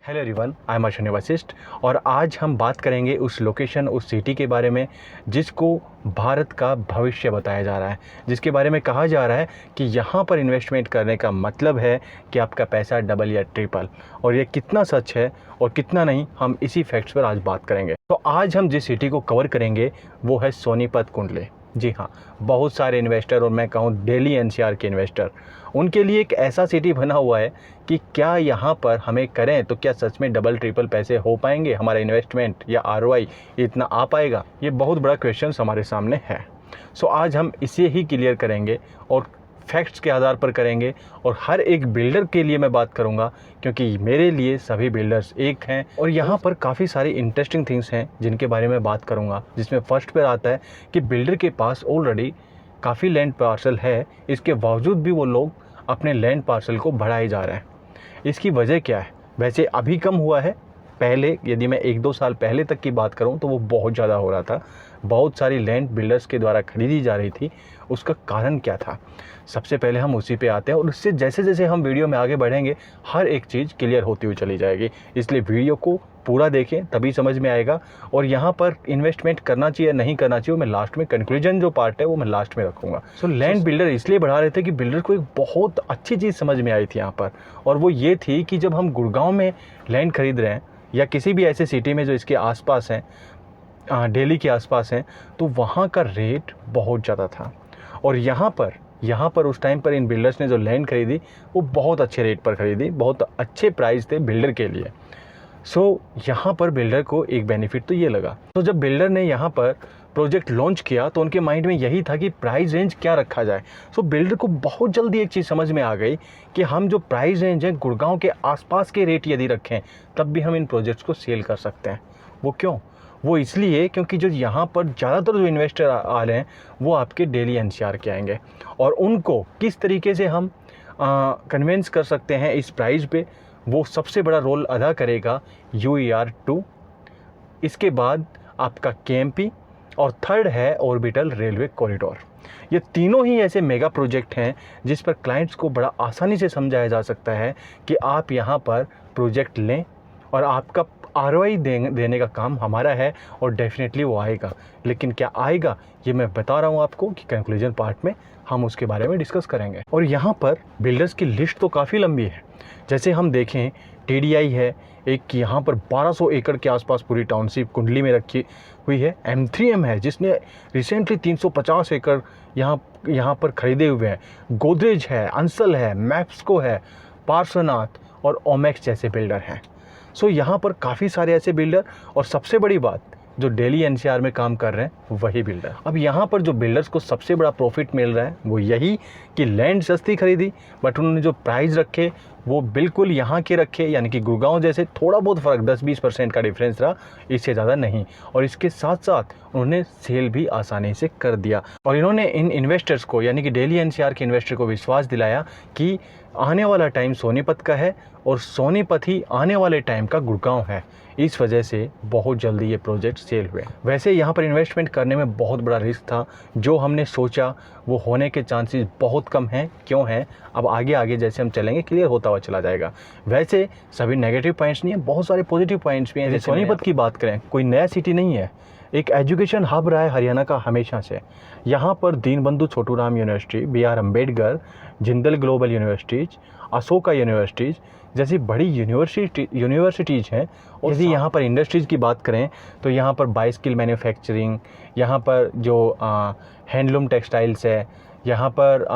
Hello everyone, I am Ashwini Vashishtha और आज हम बात करेंगे उस लोकेशन, उस सिटी के बारे में जिसको भारत का भविष्य बताया जा रहा है, जिसके बारे में कहा जा रहा है कि यहाँ पर इन्वेस्टमेंट करने का मतलब है कि आपका पैसा डबल या ट्रिपल। और ये कितना सच है और कितना नहीं, हम इसी फैक्ट्स पर आज बात करेंगे। तो आज हम जिस सिटी को कवर करेंगे वो है सोनीपत कुंडली। जी हाँ, बहुत सारे इन्वेस्टर और मैं कहूँ दिल्ली एनसीआर के इन्वेस्टर, उनके लिए एक ऐसा सिटी बना हुआ है कि क्या यहाँ पर हमें करें तो क्या सच में डबल ट्रिपल पैसे हो पाएंगे, हमारा इन्वेस्टमेंट या आरओआई इतना आ पाएगा। ये बहुत बड़ा क्वेश्चन हमारे सामने है। सो आज हम इसे ही क्लियर करेंगे और फैक्ट्स के आधार पर करेंगे। और हर एक बिल्डर के लिए मैं बात करूंगा क्योंकि मेरे लिए सभी बिल्डर्स एक हैं और यहाँ पर काफ़ी सारी इंटरेस्टिंग थिंग्स हैं जिनके बारे में बात करूंगा। जिसमें फर्स्ट पर आता है कि बिल्डर के पास ऑलरेडी काफ़ी लैंड पार्सल है, इसके बावजूद भी वो लोग अपने लैंड पार्सल को बढ़ाए जा रहे हैं। इसकी वजह क्या है? वैसे अभी कम हुआ है, पहले यदि मैं 1-2 साल पहले तक की बात करूं तो वो बहुत ज़्यादा हो रहा था। बहुत सारी लैंड बिल्डर्स के द्वारा खरीदी जा रही थी। उसका कारण क्या था? सबसे पहले हम उसी पे आते हैं और उससे जैसे जैसे हम वीडियो में आगे बढ़ेंगे हर एक चीज़ क्लियर होती हुई चली जाएगी। इसलिए वीडियो को पूरा देखें तभी समझ में आएगा। और यहाँ पर इन्वेस्टमेंट करना चाहिए नहीं करना चाहिए वो मैं लास्ट में, कंक्लूजन जो पार्ट है वो मैं लास्ट में रखूँगा। सो लैंड बिल्डर इसलिए बढ़ा रहे थे कि बिल्डर को एक बहुत अच्छी चीज़ समझ में आई थी यहाँ पर, और वो ये थी कि जब हम गुड़गांव में लैंड खरीद रहे हैं या किसी भी ऐसे सिटी में जो इसके आसपास हैं, दिल्ली के आसपास हैं, तो वहाँ का रेट बहुत ज़्यादा था। और यहाँ पर उस टाइम पर इन बिल्डर्स ने जो लैंड खरीदी वो बहुत अच्छे रेट पर खरीदी, बहुत अच्छे प्राइस थे बिल्डर के लिए। सो यहाँ पर बिल्डर को एक बेनिफिट तो ये लगा। तो जब बिल्डर ने यहाँ पर प्रोजेक्ट लॉन्च किया तो उनके माइंड में यही था कि प्राइस रेंज क्या रखा जाए। सो बिल्डर को बहुत जल्दी एक चीज़ समझ में आ गई कि हम जो प्राइस रेंज है गुड़गांव के आसपास के रेट यदि रखें तब भी हम इन प्रोजेक्ट्स को सेल कर सकते हैं। वो क्यों? वो इसलिए क्योंकि जो यहाँ पर ज़्यादातर जो इन्वेस्टर आ रहे हैं वो आपके दिल्ली एनसीआर के आएंगे और उनको किस तरीके से हम कन्विंस कर सकते हैं इस प्राइस पे, वो सबसे बड़ा रोल अदा करेगा UER-2। इसके बाद आपका KMP और थर्ड है ऑर्बिटल रेलवे कॉरिडोर। ये तीनों ही ऐसे मेगा प्रोजेक्ट हैं जिस पर क्लाइंट्स को बड़ा आसानी से समझाया जा सकता है कि आप यहाँ पर प्रोजेक्ट लें और आपका आरओआई देने का काम हमारा है और डेफिनेटली वो आएगा। लेकिन क्या आएगा ये मैं बता रहा हूँ आपको कि कंक्लूजन पार्ट में हम उसके बारे में डिस्कस करेंगे। और यहाँ पर बिल्डर्स की लिस्ट तो काफ़ी लंबी है। जैसे हम देखें TDI है एक, यहाँ पर 1200 एकड़ के आसपास पूरी टाउनशिप कुंडली में रखी हुई है। M3M है जिसने रिसेंटली 350 एकड़ यहाँ पर खरीदे हुए हैं। गोदरेज है, अंसल है, मैप्सको है, पार्श्वनाथ और ओमेक्स जैसे बिल्डर हैं। सो यहाँ पर काफ़ी सारे ऐसे बिल्डर, और सबसे बड़ी बात जो दिल्ली एनसीआर में काम कर रहे हैं वही बिल्डर। अब यहाँ पर जो बिल्डर्स को सबसे बड़ा प्रॉफिट मिल रहा है वो यही कि लैंड सस्ती खरीदी बट उन्होंने जो प्राइस रखे वो बिल्कुल यहाँ के रखे, यानी कि गुड़गांव जैसे थोड़ा बहुत फ़र्क 10-20% का डिफरेंस रहा, इससे ज़्यादा नहीं। और इसके साथ साथ उन्होंने सेल भी आसानी से कर दिया और इन्होंने इन इन्वेस्टर्स को यानी कि दिल्ली एनसीआर के इन्वेस्टर को विश्वास दिलाया कि आने वाला टाइम सोनीपत का है और सोनीपत ही आने वाले टाइम का गुड़गांव है। इस वजह से बहुत जल्दी ये प्रोजेक्ट सेल हुए। वैसे यहाँ पर इन्वेस्टमेंट करने में बहुत बड़ा रिस्क था, जो हमने सोचा वो होने के चांसेस बहुत कम हैं। क्यों हैं? अब आगे आगे जैसे हम चलेंगे क्लियर होता हुआ चला जाएगा। वैसे सभी नेगेटिव पॉइंट्स नहीं है, बहुत सारे पॉजिटिव पॉइंट्स भी हैं। जैसे सोनीपत की बात करें, कोई नया सिटी नहीं है, एक एजुकेशन हब रहा है हरियाणा का हमेशा से। यहाँ पर Deenbandhu Chhoturam university, BR Ambedkar, Jindal global universities, Ashoka universities जैसी बड़ी यूनिवर्सिटीज़ हैं। और यदि यहाँ पर इंडस्ट्रीज़ की बात करें तो यहाँ पर बाइस्किल मैन्युफैक्चरिंग, यहाँ पर जो हैंडलूम टेक्सटाइल्स है, यहाँ पर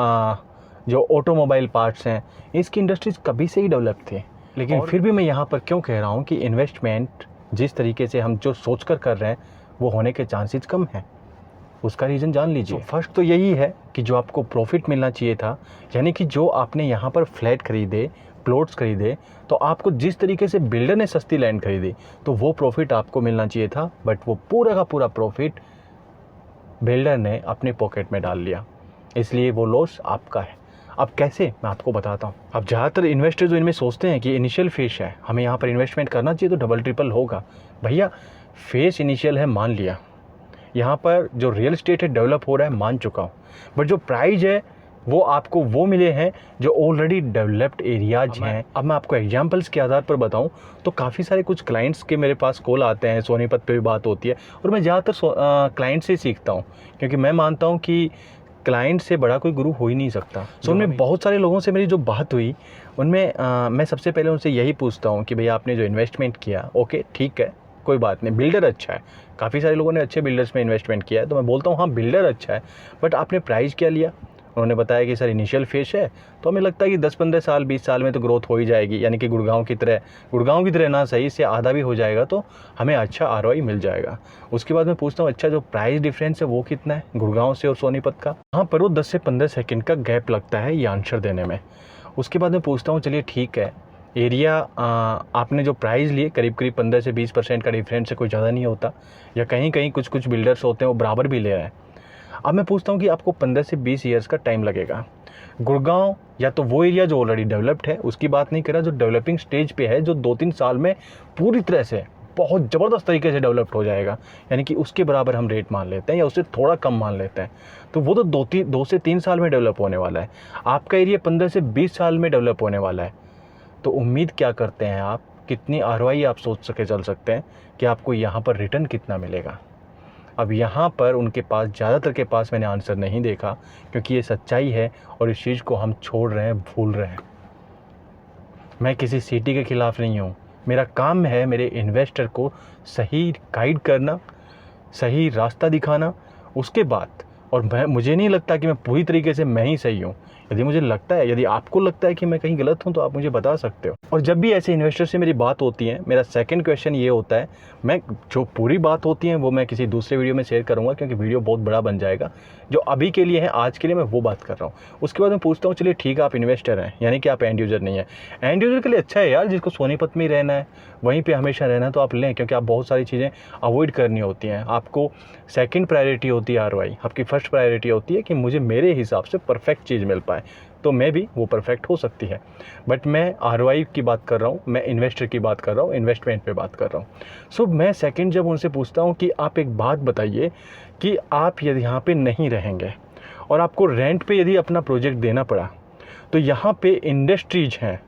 जो ऑटोमोबाइल पार्ट्स हैं, इसकी इंडस्ट्रीज़ कभी से ही डेवलप थी। लेकिन फिर भी मैं यहाँ पर क्यों कह रहा हूँ कि इन्वेस्टमेंट जिस तरीके से हम जो सोच कर रहे हैं वो होने के चांसेस कम हैं, उसका रीज़न जान लीजिए। फर्स्ट तो यही है कि जो आपको प्रॉफिट मिलना चाहिए था, यानी कि जो आपने यहाँ पर फ्लैट खरीदे, प्लॉट्स खरीदे, तो आपको जिस तरीके से बिल्डर ने सस्ती लैंड खरीदी तो वो प्रॉफिट आपको मिलना चाहिए था, बट वो पूरा का पूरा प्रॉफिट बिल्डर ने अपने पॉकेट में डाल लिया, इसलिए वो लॉस आपका है। अब कैसे, मैं आपको बताता हूँ। अब ज़्यादातर इन्वेस्टर जो इनमें सोचते हैं कि इनिशियल फेस है, हमें यहाँ पर इन्वेस्टमेंट करना चाहिए तो डबल ट्रिपल होगा। भैया फेस इनिशियल है, मान लिया, यहाँ पर जो रियल एस्टेट है डेवलप हो रहा है, मान चुका हूँ, बट जो प्राइस है वो आपको वो मिले हैं जो ऑलरेडी डेवलप्ड एरियाज हैं। अब मैं आपको एग्जांपल्स के आधार पर बताऊं तो काफ़ी सारे कुछ क्लाइंट्स के मेरे पास कॉल आते हैं, सोनीपत पे भी बात होती है और मैं ज़्यादातर क्लाइंट से सीखता हूं, क्योंकि मैं मानता हूं कि क्लाइंट से बड़ा कोई गुरु हो ही नहीं सकता। सो उनमें बहुत सारे लोगों से मेरी जो बात हुई उनमें मैं सबसे पहले उनसे यही पूछता हूँ कि भैया आपने जो इन्वेस्टमेंट किया, ओके ठीक है, कोई बात नहीं, बिल्डर अच्छा है, काफ़ी सारे लोगों ने अच्छे बिल्डर्स में इन्वेस्टमेंट किया है, तो मैं बोलता हूँ हाँ बिल्डर अच्छा है, बट आपने प्राइस क्या लिया? उन्होंने बताया कि सर इनिशियल फेज है, तो हमें लगता है कि 10-15 साल 20 साल में तो ग्रोथ हो ही जाएगी, यानी कि गुड़गांव की तरह ना सही, इससे आधा भी हो जाएगा तो हमें अच्छा आरओआई मिल जाएगा। उसके बाद मैं पूछता हूँ अच्छा जो प्राइस डिफरेंस है वो कितना है गुड़गांव से और सोनीपत का? हाँ पर वो 10 से 15 सेकेंड का गैप लगता है ये आंसर देने में। उसके बाद मैं पूछता हूँ चलिए ठीक है, एरिया आपने जो प्राइस लिए करीब 15 से 20% का डिफरेंस से कोई ज़्यादा नहीं होता, या कहीं कहीं कुछ बिल्डर्स होते हैं वो बराबर भी ले रहे हैं। अब मैं पूछता हूँ कि आपको 15 से 20 ईयर्स का टाइम लगेगा। गुड़गांव या तो वो एरिया जो ऑलरेडी डेवलप्ड है उसकी बात नहीं कर रहा, जो डेवलपिंग स्टेज पे है, जो 2-3 साल में पूरी तरह से बहुत ज़बरदस्त तरीके से डेवलप्ड हो जाएगा, यानी कि उसके बराबर हम रेट मान लेते हैं या उससे थोड़ा कम मान लेते हैं, तो वो तो 2 से 3 साल में डेवलप होने वाला है। आपका एरिया 15 से 20 साल में डेवलप होने वाला है, तो उम्मीद क्या करते हैं आप, कितनी आरओआई आप सोच सके चल सकते हैं कि आपको यहाँ पर रिटर्न कितना मिलेगा? अब यहाँ पर उनके पास, ज़्यादातर के पास मैंने आंसर नहीं देखा, क्योंकि ये सच्चाई है और इस चीज़ को हम छोड़ रहे हैं, भूल रहे हैं। मैं किसी सिटी के ख़िलाफ़ नहीं हूँ, मेरा काम है मेरे इन्वेस्टर को सही गाइड करना, सही रास्ता दिखाना। उसके बाद और मुझे नहीं लगता कि मैं पूरी तरीके से मैं ही सही हूँ। यदि मुझे लगता है, यदि आपको लगता है कि मैं कहीं गलत हूँ तो आप मुझे बता सकते हो। और जब भी ऐसे इन्वेस्टर से मेरी बात होती है, मेरा सेकंड क्वेश्चन ये होता है, मैं जो पूरी बात होती है वो मैं किसी दूसरे वीडियो में शेयर करूँगा, क्योंकि वीडियो बहुत बड़ा बन जाएगा। जो अभी के लिए है, आज के लिए मैं वो बात कर रहा हूँ। उसके बाद मैं पूछता हूँ चलिए ठीक है आप इन्वेस्टर हैं, यानी कि आप एंड यूज़र नहीं है। एंड यूज़र के लिए अच्छा है यार, जिसको सोनीपत में ही रहना है, वहीं पर हमेशा रहना है, तो आप लें, क्योंकि आप बहुत सारी चीज़ें अवॉइड करनी होती हैं। आपको सेकंड प्रायोरिटी होती है आरओआई, आपकी फर्स्ट प्रायोरिटी होती है कि मुझे मेरे हिसाब से परफेक्ट चीज़ मिल पाए, तो मैं भी वो परफेक्ट हो सकती है। बट मैं आरओआई की बात कर रहा हूँ, मैं इन्वेस्टर की बात कर रहा हूँ, इन्वेस्टमेंट पे बात कर रहा हूँ। सो मैं सेकंड जब उनसे पूछता हूँ कि आप एक बात बताइए कि आप यदि यहाँ पे नहीं रहेंगे और आपको रेंट पे यदि अपना प्रोजेक्ट देना पड़ा, तो यहाँ पे इंडस्ट्रीज हैं,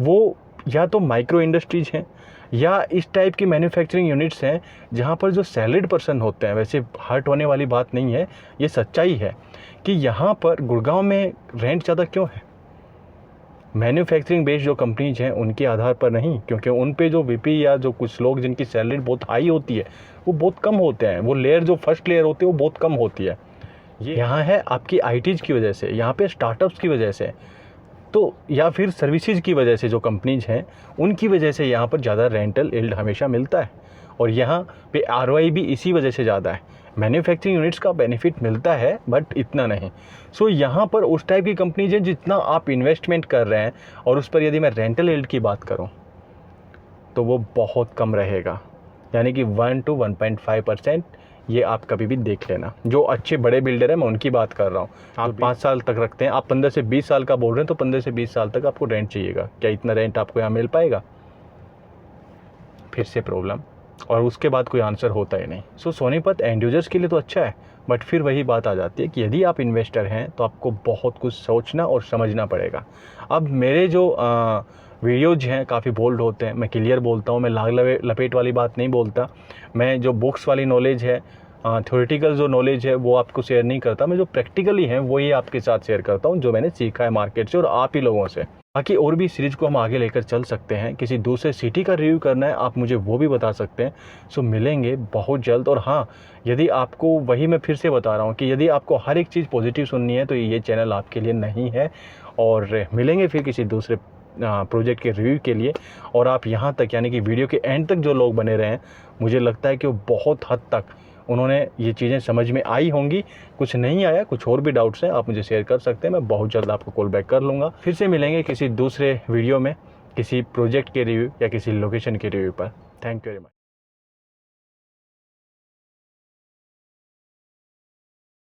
वो या तो माइक्रो इंडस्ट्रीज हैं या इस टाइप की मैन्युफैक्चरिंग यूनिट्स हैं जहाँ पर जो सैलरीड पर्सन होते हैं, वैसे हर्ट होने वाली बात नहीं है, ये सच्चाई है कि यहाँ पर गुड़गांव में रेंट ज़्यादा क्यों है? मैन्युफैक्चरिंग बेस्ड जो कंपनीज हैं उनके आधार पर नहीं, क्योंकि उन पे जो वीपी या जो कुछ लोग जिनकी सैलरी बहुत हाई होती है वो बहुत कम होते हैं, वो लेयर जो फर्स्ट लेयर होती है वो बहुत कम होती है। ये यहाँ है आपकी आईटीज़ की वजह से, यहाँ पे स्टार्टअप्स की वजह से, तो या फिर सर्विसेज की वजह से, जो कंपनीज हैं उनकी वजह से यहाँ पर ज़्यादा रेंटल यील्ड हमेशा मिलता है, और यहाँ पे आरओआई भी इसी वजह से ज़्यादा है। मैन्युफैक्चरिंग यूनिट्स का बेनिफिट मिलता है बट इतना नहीं। सो यहाँ पर उस टाइप की कंपनीज हैं जितना आप इन्वेस्टमेंट कर रहे हैं, और उस पर यदि मैं रेंटल यील्ड की बात करूँ तो वो बहुत कम रहेगा, यानी कि 1 to 1.5%। ये आप कभी भी देख लेना। जो अच्छे बड़े बिल्डर हैं मैं उनकी बात कर रहा हूँ, आप 5 साल तक रखते हैं, आप 15 से 20 साल का बोल रहे हैं, तो 15 से 20 साल तक आपको रेंट चाहिएगा। क्या इतना रेंट आपको यहाँ मिल पाएगा? फिर से प्रॉब्लम, और उसके बाद कोई आंसर होता ही नहीं। सो सोनीपत एंड यूजर्स के लिए तो अच्छा है, बट फिर वही बात आ जाती है कि यदि आप इन्वेस्टर हैं तो आपको बहुत कुछ सोचना और समझना पड़ेगा। अब मेरे जो वीडियोज हैं काफ़ी बोल्ड होते हैं, मैं क्लियर बोलता हूँ, मैं लाग लपेट वाली बात नहीं बोलता। मैं जो बुक्स वाली नॉलेज है, थ्योरेटिकल जो नॉलेज है वो आपको शेयर नहीं करता। मैं जो प्रैक्टिकली है वही आपके साथ शेयर करता हूँ, जो मैंने सीखा है मार्केट से और आप ही लोगों से। बाकी और भी सीरीज़ को हम आगे लेकर चल सकते हैं। किसी दूसरे सिटी का रिव्यू करना है आप मुझे वो भी बता सकते हैं। सो मिलेंगे बहुत जल्द। और हाँ, यदि आपको, वही मैं फिर से बता रहा हूँ कि यदि आपको हर एक चीज़ पॉजिटिव सुननी है तो ये चैनल आपके लिए नहीं है। और मिलेंगे फिर किसी दूसरे प्रोजेक्ट के रिव्यू के लिए। और आप यहाँ तक, यानी कि वीडियो के एंड तक जो लोग बने रहे हैं, मुझे लगता है कि वो बहुत हद तक उन्होंने ये चीज़ें समझ में आई होंगी। कुछ नहीं आया, कुछ और भी डाउट्स हैं, आप मुझे शेयर कर सकते हैं। मैं बहुत जल्द आपको कॉल बैक कर लूँगा। फिर से मिलेंगे किसी दूसरे वीडियो में, किसी प्रोजेक्ट के रिव्यू या किसी लोकेशन के रिव्यू पर। Thank you very much.